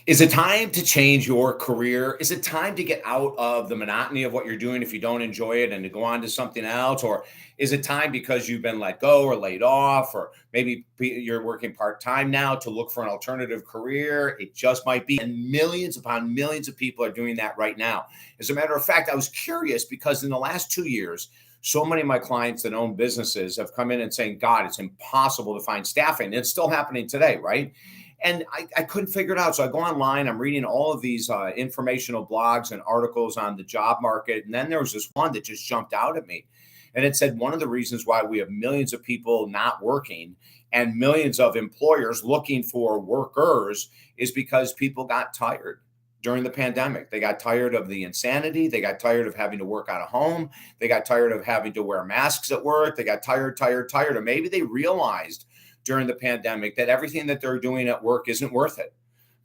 Is it time to change your career? Is it time to get out of the monotony of what you're doing if you don't enjoy it and to go on to something else? Or is it time because you've been let go or laid off, or maybe you're working part time now to look for an alternative career? It just might be. And millions upon millions of people are doing that right now. As a matter of fact, I was curious because in the last 2 years, so many of my clients that own businesses have come in and saying, God, it's impossible to find staffing. And it's still happening today, right? And I couldn't figure it out. So I go online, I'm reading all of these informational blogs and articles on the job market. And then there was this one that just jumped out at me. And it said one of the reasons why we have millions of people not working and millions of employers looking for workers is because people got tired during the pandemic. They got tired of the insanity. They got tired of having to work out of home. They got tired of having to wear masks at work. They got tired. Or maybe they realized during the pandemic that everything that they're doing at work isn't worth it.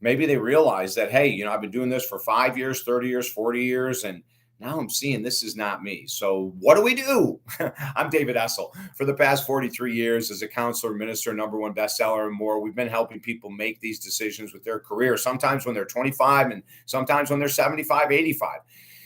Maybe they realize that, hey, I've been doing this for 5 years, 30 years, 40 years, and now I'm seeing this is not me. So what do we do? I'm David Essel. For the past 43 years as a counselor, minister, #1 bestseller, and more, we've been helping people make these decisions with their career, sometimes when they're 25 and sometimes when they're 75, 85.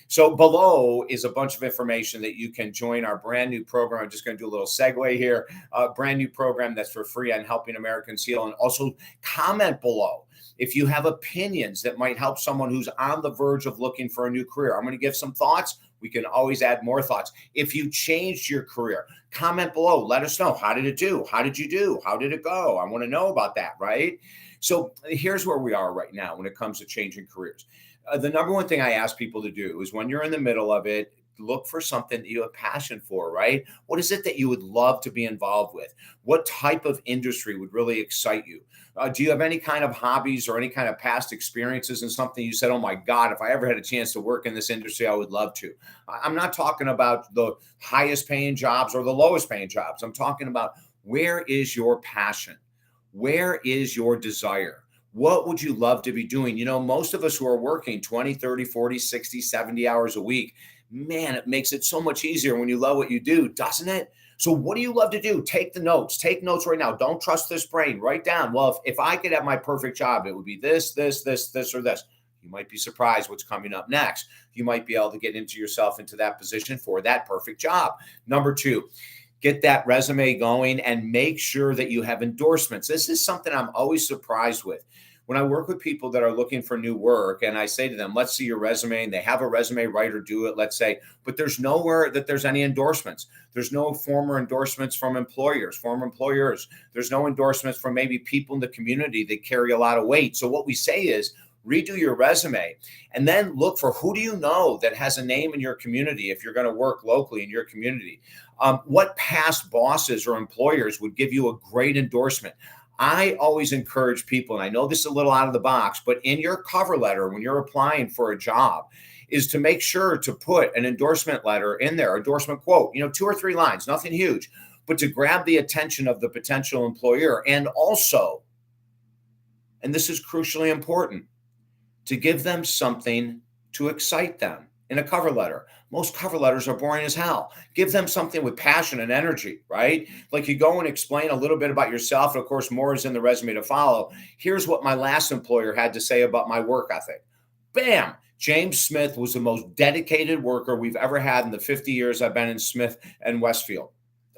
So below is a bunch of information that you can join our brand new program. I'm just going to do a little segue here. A brand new program that's for free on helping Americans heal. And also comment below if you have opinions that might help someone who's on the verge of looking for a new career. I'm going to give some thoughts. We can always add more thoughts. If you changed your career, comment below. Let us know. How did it do? How did you do? How did it go? I want to know about that, right? So here's where we are right now when it comes to changing careers. The #1 thing I ask people to do is when you're in the middle of it, look for something that you have passion for, right? What is it that you would love to be involved with? What type of industry would really excite you? Do you have any kind of hobbies or any kind of past experiences in something you said, oh my God, if I ever had a chance to work in this industry, I would love to. I'm not talking about the highest paying jobs or the lowest paying jobs. I'm talking about where is your passion? Where is your desire? What would you love to be doing? Most of us who are working 20, 30, 40, 60, 70 hours a week, man, it makes it so much easier when you love what you do, doesn't it? So what do you love to do? Take the notes. Take notes right now. Don't trust this brain. Write down, well, if I could have my perfect job, it would be this, this, this, this, or this. You might be surprised what's coming up next. You might be able to get yourself into that position for that perfect job. #2, get that resume going and make sure that you have endorsements. This is something I'm always surprised with. When I work with people that are looking for new work and I say to them, let's see your resume, and they have a resume writer do it, let's say, but there's nowhere that there's any endorsements. There's no former endorsements from former employers. There's no endorsements from maybe people in the community that carry a lot of weight. So what we say is redo your resume and then look for who do you know that has a name in your community if you're going to work locally in your community. What past bosses or employers would give you a great endorsement? I always encourage people, and I know this is a little out of the box, but in your cover letter, when you're applying for a job, is to make sure to put an endorsement letter in there, endorsement quote, 2 or 3 lines, nothing huge, but to grab the attention of the potential employer. And also, and this is crucially important, to give them something to excite them in a cover letter. Most cover letters are boring as hell. Give them something with passion and energy, right? Like you go and explain a little bit about yourself. And of course, more is in the resume to follow. Here's what my last employer had to say about my work ethic. Bam! James Smith was the most dedicated worker we've ever had in the 50 years I've been in Smith and Westfield.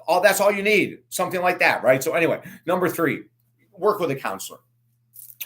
That's all you need. Something like that, right? So anyway, #3, work with a counselor.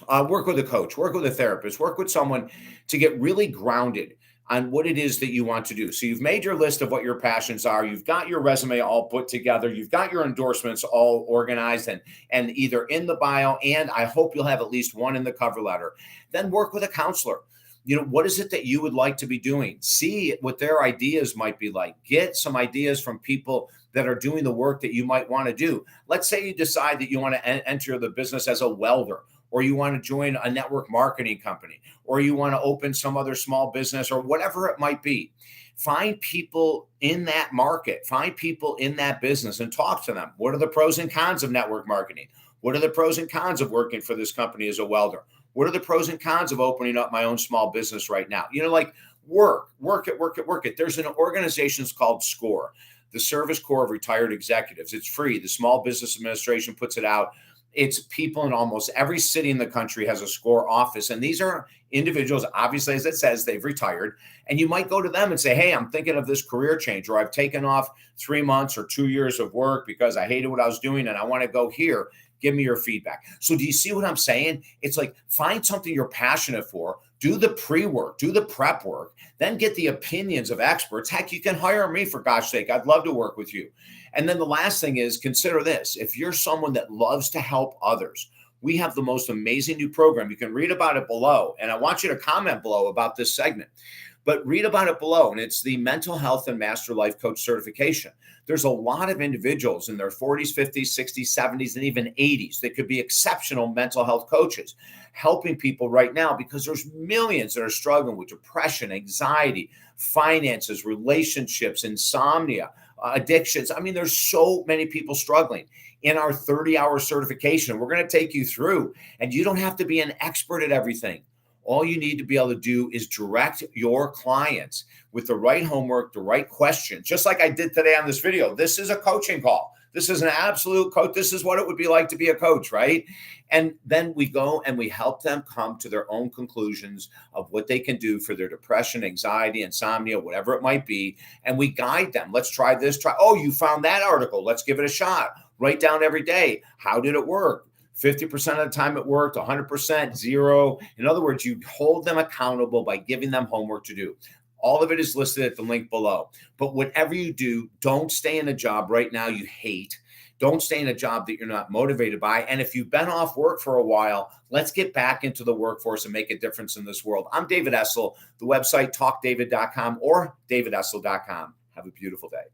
Work with a coach, work with a therapist, work with someone to get really grounded on what it is that you want to do. So you've made your list of what your passions are. You've got your resume all put together. You've got your endorsements all organized and either in the bio, and I hope you'll have at least one in the cover letter. Then work with a counselor. What is it that you would like to be doing? See what their ideas might be like. Get some ideas from people that are doing the work that you might want to do. Let's say you decide that you want to enter the business as a welder, or you want to join a network marketing company, or you want to open some other small business, or whatever it might be. Find people in that market, find people in that business and talk to them. What are the pros and cons of network marketing? What are the pros and cons of working for this company as a welder? What are the pros and cons of opening up my own small business right now? Like work it. There's an organization called SCORE, the Service Corps of Retired Executives. It's free. The Small Business Administration puts it out. It's people in almost every city in the country has a SCORE office. And these are individuals, obviously, as it says, they've retired. And you might go to them and say, hey, I'm thinking of this career change, or I've taken off 3 months or 2 years of work because I hated what I was doing and I want to go here. Give me your feedback. So do you see what I'm saying? It's like, find something you're passionate for, do the pre-work, do the prep work, then get the opinions of experts. Heck, you can hire me, for gosh sake. I'd love to work with you. And then the last thing is, consider this. If you're someone that loves to help others, we have the most amazing new program. You can read about it below. And I want you to comment below about this segment. But read about it below, and it's the Mental Health and Master Life Coach certification. There's a lot of individuals in their 40s, 50s, 60s, 70s, and even 80s that could be exceptional mental health coaches, helping people right now, because there's millions that are struggling with depression, anxiety, finances, relationships, insomnia, addictions. I mean, there's so many people struggling. In our 30-hour certification, we're going to take you through, and you don't have to be an expert at everything. All you need to be able to do is direct your clients with the right homework, the right questions, just like I did today on this video. This is a coaching call. This is an absolute coach. This is what it would be like to be a coach, right? And then we go and we help them come to their own conclusions of what they can do for their depression, anxiety, insomnia, whatever it might be. And we guide them. Let's try this. Oh, you found that article. Let's give it a shot. Write down every day. How did it work? 50% of the time it worked, 100%, zero. In other words, you hold them accountable by giving them homework to do. All of it is listed at the link below. But whatever you do, don't stay in a job right now you hate. Don't stay in a job that you're not motivated by. And if you've been off work for a while, let's get back into the workforce and make a difference in this world. I'm David Essel. The website, talkdavid.com or davidessel.com. Have a beautiful day.